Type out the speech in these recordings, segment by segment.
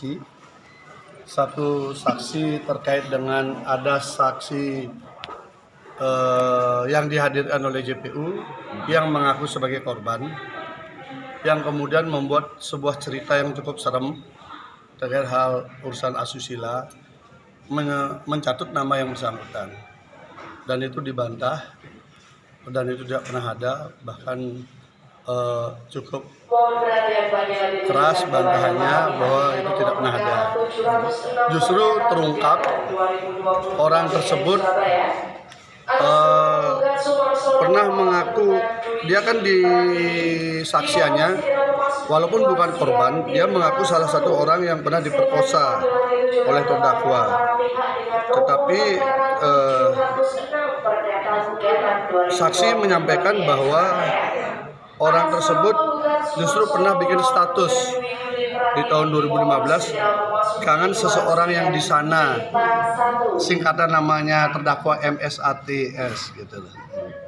saksi. Satu saksi terkait dengan ada saksi yang dihadirkan oleh JPU yang mengaku sebagai korban, yang kemudian membuat sebuah cerita yang cukup serem terkait hal urusan asusila, mencatut nama yang bersangkutan, dan itu dibantah dan itu tidak pernah ada, bahkan cukup keras bantahannya bahwa itu tidak pernah ada. Justru terungkap orang tersebut pernah mengaku, dia kan di saksiannya walaupun bukan korban, dia mengaku salah satu orang yang pernah diperkosa oleh terdakwa, tetapi saksi menyampaikan bahwa orang tersebut justru pernah bikin status di tahun 2015 kangen seseorang yang di sana, singkatan namanya terdakwa MSATS gitu loh.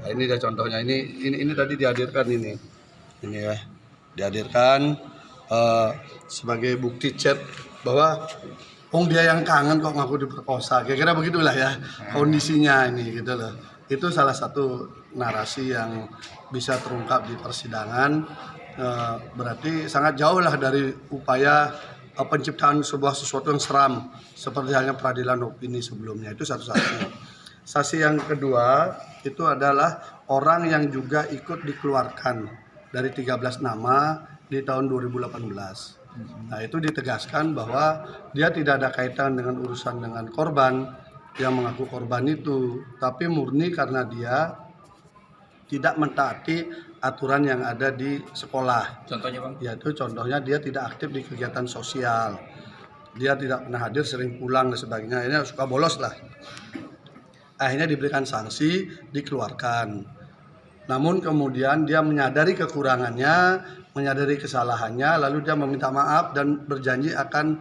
Nah, ini ada contohnya, ini tadi dihadirkan ini ya, dihadirkan sebagai bukti chat bahwa dia yang kangen kok ngaku diperkosa, kira-kira begitulah ya kondisinya ini gitu loh. Itu salah satu narasi yang bisa terungkap di persidangan, berarti sangat jauh lah dari upaya penciptaan sebuah sesuatu yang seram seperti halnya peradilan opini sebelumnya. Itu satu saksi. Saksi yang kedua itu adalah orang yang juga ikut dikeluarkan dari 13 nama di tahun 2018. Nah, itu ditegaskan bahwa dia tidak ada kaitan dengan urusan dengan korban yang mengaku korban itu, tapi murni karena dia tidak mentaati aturan yang ada di sekolah. Contohnya Bang? Yaitu contohnya dia tidak aktif di kegiatan sosial, dia tidak pernah hadir, sering pulang dan sebagainya. Ini suka bolos lah. Akhirnya diberikan sanksi, dikeluarkan. Namun kemudian dia menyadari kekurangannya, menyadari kesalahannya, lalu dia meminta maaf dan berjanji akan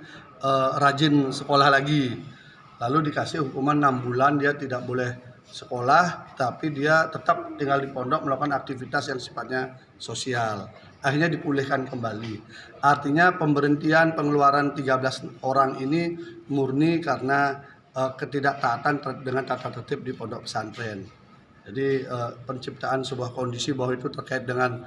rajin sekolah lagi. Lalu dikasih hukuman 6 bulan, dia tidak boleh sekolah, tapi dia tetap tinggal di pondok melakukan aktivitas yang sifatnya sosial. Akhirnya dipulihkan kembali. Artinya pemberhentian pengeluaran 13 orang ini murni karena ketidaktaatan dengan tata tertib di pondok pesantren. Jadi penciptaan sebuah kondisi bahwa itu terkait dengan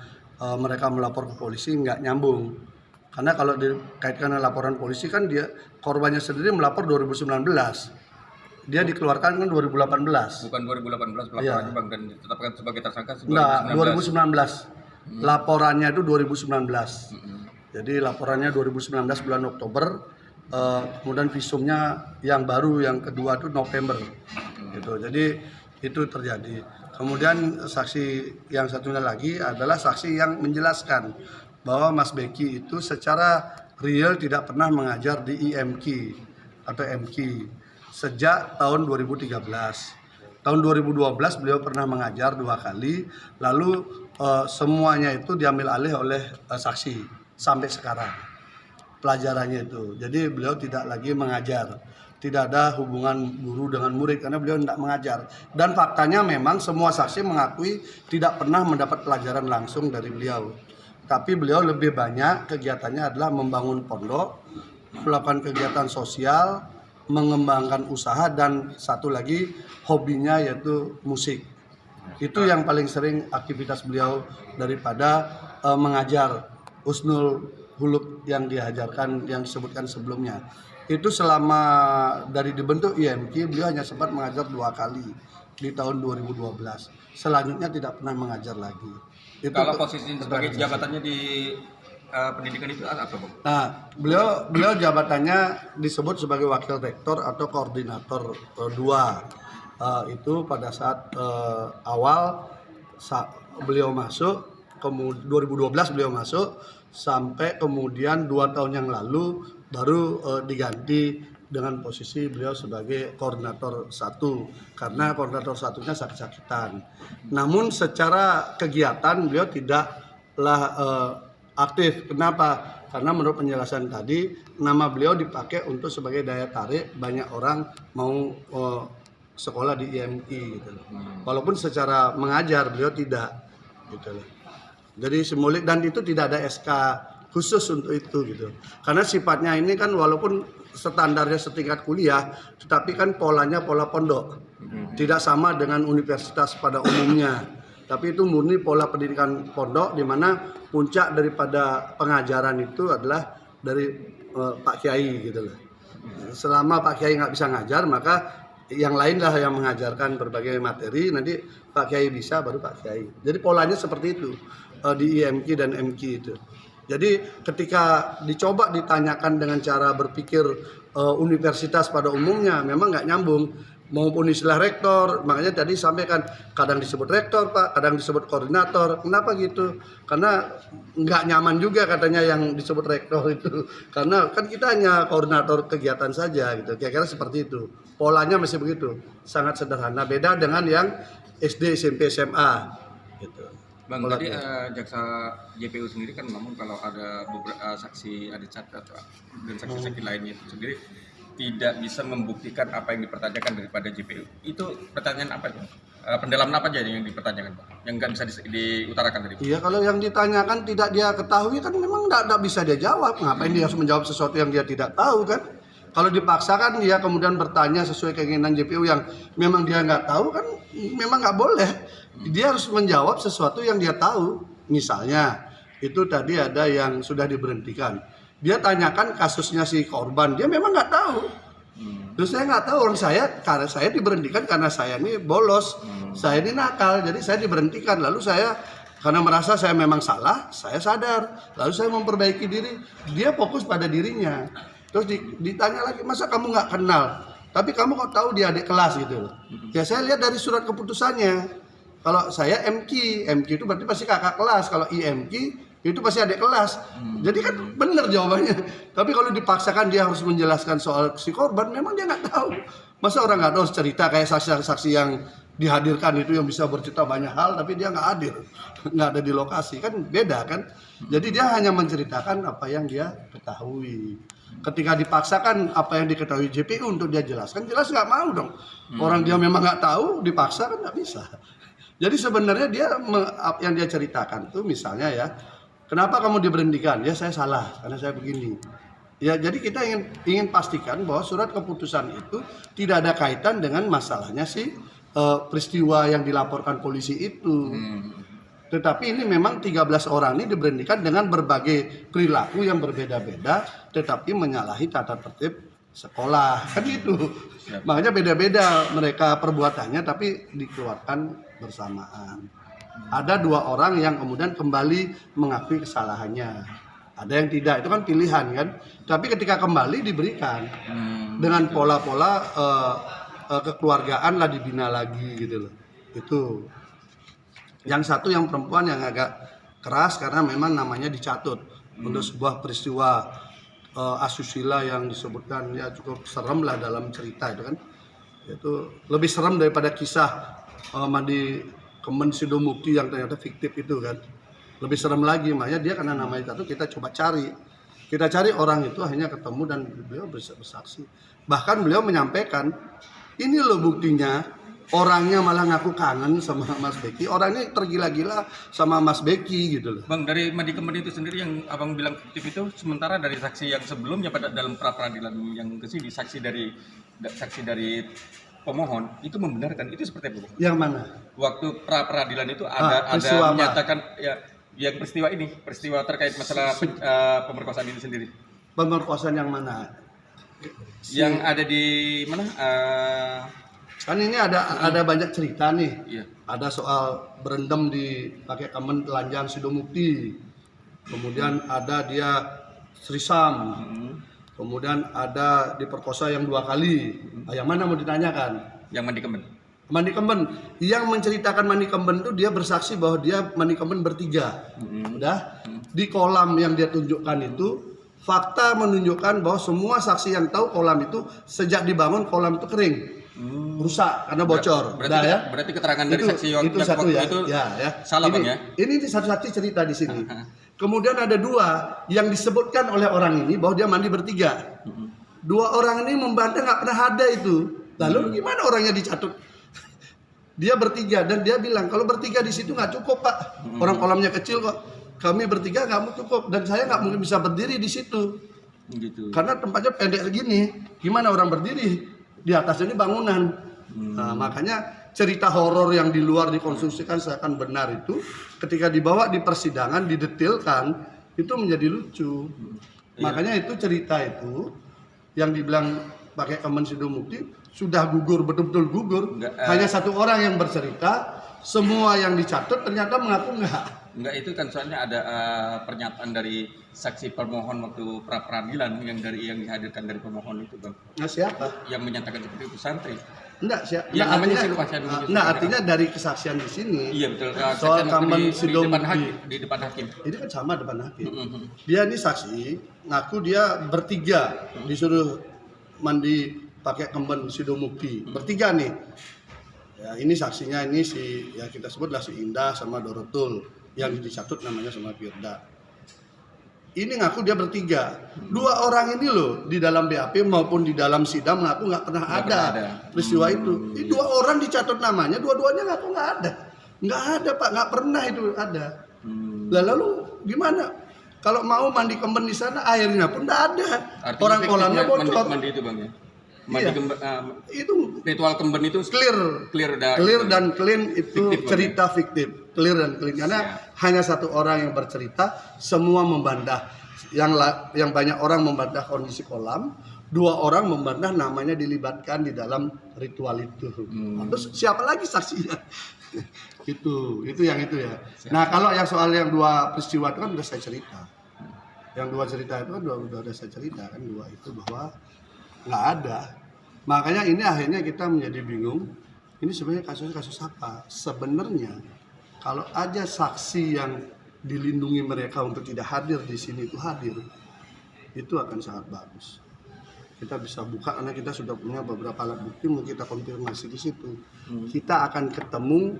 mereka melapor ke polisi nggak nyambung. Karena kalau dikaitkan dengan laporan polisi kan dia korbannya sendiri melapor 2019. Dia dikeluarkan kan 2018. Bukan 2018 pelaporannya ya, Bang, dan ditetapkan sebagai tersangka 2019. Enggak, 2019. Laporannya itu 2019. Jadi laporannya 2019 bulan Oktober, kemudian visumnya yang baru yang kedua itu November. Gitu. Jadi itu terjadi. Kemudian saksi yang satunya lagi adalah saksi yang menjelaskan bahwa Mas Beki itu secara real tidak pernah mengajar di IMQ atau MQ sejak tahun 2013. Tahun 2012 beliau pernah mengajar 2 kali, lalu semuanya itu diambil alih oleh saksi sampai sekarang pelajarannya itu. Jadi beliau tidak lagi mengajar, tidak ada hubungan guru dengan murid karena beliau tidak mengajar. Dan faktanya memang semua saksi mengakui tidak pernah mendapat pelajaran langsung dari beliau. Tapi beliau lebih banyak kegiatannya adalah membangun pondok, melakukan kegiatan sosial, mengembangkan usaha, dan satu lagi hobinya yaitu musik. Itu yang paling sering aktivitas beliau daripada mengajar husnul huluk yang diajarkan, yang disebutkan sebelumnya. Itu selama dari dibentuk IMQ beliau hanya sempat mengajar 2 kali di tahun 2012. Selanjutnya tidak pernah mengajar lagi. Itu kalau posisi sebagai jabatannya di pendidikan itu apa, Bang? Nah, beliau jabatannya disebut sebagai wakil rektor atau koordinator 2. Itu pada saat awal beliau masuk, kemudian 2012 beliau masuk, sampai kemudian 2 tahun yang lalu baru diganti dengan posisi beliau sebagai koordinator 1 karena koordinator 1-nya sakit-sakitan. Namun secara kegiatan beliau tidaklah aktif. Kenapa? Karena menurut penjelasan tadi nama beliau dipakai untuk sebagai daya tarik banyak orang mau sekolah di IMI gitu loh. Walaupun secara mengajar beliau tidak gitu loh. Jadi simulik, dan itu tidak ada SK khusus untuk itu gitu. Karena sifatnya ini kan walaupun standarnya setingkat kuliah, tetapi kan polanya pola pondok. Tidak sama dengan universitas pada umumnya. Tapi itu murni pola pendidikan pondok, di mana puncak daripada pengajaran itu adalah dari Pak Kiai gitu loh. Selama Pak Kiai nggak bisa ngajar, maka yang lain lah yang mengajarkan berbagai materi. Nanti Pak Kiai bisa, baru Pak Kiai. Jadi polanya seperti itu di IMQ dan MQ itu. Jadi ketika dicoba ditanyakan dengan cara berpikir universitas pada umumnya, memang nggak nyambung. Maupun istilah rektor, makanya tadi sampaikan kadang disebut rektor Pak, kadang disebut koordinator. Kenapa gitu? Karena nggak nyaman juga katanya yang disebut rektor itu. Karena kan kita hanya koordinator kegiatan saja gitu. Kira-kira seperti itu. Polanya masih begitu, sangat sederhana. Beda dengan yang SD, SMP, SMA gitu. Bang, tadi jaksa JPU sendiri kan ngomong kalau ada beberapa saksi ada catat dan saksi-saksi lainnya itu sendiri tidak bisa membuktikan apa yang dipertanyakan daripada JPU. Itu pertanyaan apa itu? Pendalaman apa aja yang dipertanyakan, Pak? Yang nggak bisa diutarakan tadi? Iya, kalau yang ditanyakan tidak dia ketahui kan memang nggak bisa dia jawab. Ngapain dia harus menjawab sesuatu yang dia tidak tahu kan? Kalau dipaksakan dia kemudian bertanya sesuai keinginan JPU yang memang dia nggak tahu kan memang nggak boleh. Dia harus menjawab sesuatu yang dia tahu. Misalnya itu tadi ada yang sudah diberhentikan. Dia tanyakan kasusnya si korban, dia memang nggak tahu. Terus saya nggak tahu karena saya diberhentikan karena saya ini bolos, saya ini nakal, jadi saya diberhentikan. Lalu saya karena merasa saya memang salah, saya sadar, lalu saya memperbaiki diri. Dia fokus pada dirinya. Terus ditanya lagi, masa kamu nggak kenal? Tapi kamu kok tahu dia adik kelas gitu loh? Ya saya lihat dari surat keputusannya. Kalau saya MQ itu berarti pasti kakak kelas. Kalau IMQ itu pasti adik kelas. Jadi kan benar jawabannya. Tapi kalau dipaksakan dia harus menjelaskan soal si korban, memang dia nggak tahu. Masa orang nggak tahu cerita kayak saksi-saksi yang dihadirkan itu yang bisa bercerita banyak hal, tapi dia nggak hadir, nggak ada di lokasi, kan beda kan. Jadi dia hanya menceritakan apa yang dia ketahui. Ketika dipaksakan apa yang diketahui JPU untuk dia jelaskan, jelas nggak mau dong. Orang dia memang nggak tahu, dipaksa kan nggak bisa. Jadi sebenarnya dia yang dia ceritakan tuh misalnya ya, kenapa kamu diberhentikan? Ya saya salah karena saya begini. Ya jadi kita ingin pastikan bahwa surat keputusan itu tidak ada kaitan dengan masalahnya si peristiwa yang dilaporkan polisi itu. Tetapi ini memang 13 orang ini diberhentikan dengan berbagai perilaku yang berbeda-beda, tetapi menyalahi tata tertib sekolah kan itu. Makanya beda-beda mereka perbuatannya, tapi dikeluarkan bersamaan. Ada 2 orang yang kemudian kembali mengakui kesalahannya, ada yang tidak, itu kan pilihan kan. Tapi ketika kembali diberikan dengan pola-pola kekeluargaan lah, dibina lagi gitu loh. Itu yang satu yang perempuan yang agak keras karena memang namanya dicatut untuk sebuah peristiwa asusila yang disebutkan ya cukup serem lah dalam cerita itu kan. Itu lebih serem daripada kisah Mandi Kemen Sidomukti yang ternyata fiktif itu kan. Lebih serem lagi, makanya dia karena namanya itu kita coba cari. Kita cari orang itu, akhirnya ketemu dan beliau bersaksi. Bahkan beliau menyampaikan, ini loh buktinya, orangnya malah ngaku kangen sama Mas Beki. Orang ini tergila-gila sama Mas Beki gitu loh. Bang, dari Mandi Kemen itu sendiri yang abang bilang fiktif itu, sementara dari saksi yang sebelumnya pada dalam pra peradilan yang kesini, saksi dari pemohon itu membenarkan itu seperti apa? Yang mana? Waktu pra peradilan itu ada menyatakan ya yang peristiwa terkait masalah pemerkosaan ini sendiri. Pemerkosaan yang mana? Yang ada di mana? Kan ini ada banyak cerita nih. Iya. Ada soal berendam di pakai Kemen telanjang Sidomukti. Kemudian ada dia Srisam. Kemudian ada diperkosa yang 2 kali. Yang mana mau ditanyakan? Yang Mandi Kemen. Mandi Kemen. Yang menceritakan Mandi Kemen itu dia bersaksi bahwa dia Mandi Kemen bertiga. Udah. Di kolam yang dia tunjukkan itu, fakta menunjukkan bahwa semua saksi yang tahu kolam itu sejak dibangun kolam itu kering. Rusak karena bocor. Berarti keterangan dari saksi yang itu satu ya. Itu ya. salah Bang ya. Ini satu saksi cerita di sini. Kemudian ada 2 yang disebutkan oleh orang ini bahwa dia mandi bertiga. 2 orang ini membantah nggak pernah ada itu. Lalu gimana orangnya dicatut? Dia bertiga dan dia bilang kalau bertiga di situ nggak cukup Pak. Orang kolamnya kecil kok. kami bertiga nggak cukup dan saya nggak mungkin bisa berdiri di situ Gitu. karena tempatnya pendek segini. Gimana orang berdiri di atasnya ini bangunan? Nah, makanya cerita horor yang di luar dikonstruksikan seakan benar itu ketika dibawa di persidangan didetilkan itu menjadi lucu. Makanya itu cerita itu yang dibilang pakai Kemen Sidomukti sudah gugur, betul-betul gugur. Hanya satu orang yang bercerita, semua yang dicatat ternyata mengaku enggak, itu kan soalnya ada pernyataan dari saksi permohon waktu pra peradilan yang dihadirkan dari pemohon itu, Bang. Nah, siapa? Yang menyatakan seperti itu santri. Enggak, siapa? Yang namanya Silupa Artinya dari kesaksian di sini. Iya betul. Soal Kemen di Sidomukti. depan hakim. Ini kan sama depan hakim. Dia ini saksi, ngaku dia bertiga disuruh mandi pakai Kemen Sidomukti. Bertiga nih. Ya, ini saksinya ini ya kita sebutlah si Indah sama Dorotul yang dicatut namanya sama Firda. Ini ngaku dia bertiga. Dua orang ini loh di dalam BAP maupun di dalam sidang ngaku nggak pernah ada peristiwa itu. Ini dua orang dicatat namanya, dua-duanya ngaku nggak ada. Nggak ada Pak, nggak pernah itu ada. Lalu gimana? Kalau mau mandi Kemen di sana airnya pun nggak ada. Artinya Orang kolamnya bocor. Mandi itu Bang ya. Mandi Itu ritual Kemben itu clear dan clean itu fiktif, cerita fiktif. Clear dan clean karena hanya satu orang yang bercerita, semua membantah. Yang banyak orang membantah kondisi kolam, dua orang membantah namanya dilibatkan di dalam ritual itu. Terus siapa lagi saksinya? itu yang itu ya. Nah, kalau yang soal yang dua peristiwa itu kan sudah saya cerita. Yang dua cerita itu kan sudah saya cerita kan dua itu bahwa nggak ada. Makanya ini akhirnya kita menjadi bingung. Ini sebenarnya kasus apa? Sebenarnya kalau aja saksi yang dilindungi mereka untuk tidak hadir di sini itu hadir, itu akan sangat bagus. Kita bisa buka karena kita sudah punya beberapa alat bukti, mau kita konfirmasi di situ. Kita akan ketemu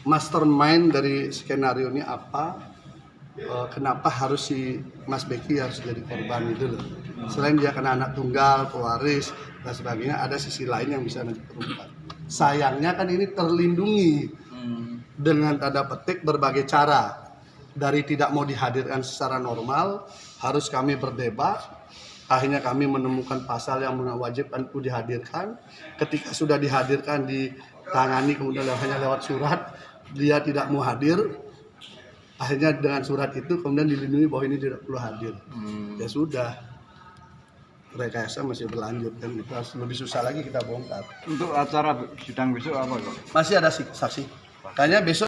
mastermind dari skenario ini apa. Kenapa harus si Mas Beki harus jadi korban itu loh. Selain dia kena anak tunggal, pewaris dan sebagainya, ada sisi lain yang bisa nanti terungkap. Sayangnya kan ini terlindungi dengan tanda petik berbagai cara. Dari tidak mau dihadirkan secara normal, harus kami berdebat. Akhirnya kami menemukan pasal yang mewajibkan itu dihadirkan. Ketika sudah dihadirkan, ditangani kemudian hanya lewat surat, dia tidak mau hadir. Akhirnya dengan surat itu kemudian dilindungi bahwa ini tidak perlu hadir. Ya sudah, rekayasa masih berlanjut kan, itu harus lebih susah lagi kita bongkar. Untuk acara sidang besok apa kok? Masih ada saksi. Kayaknya besok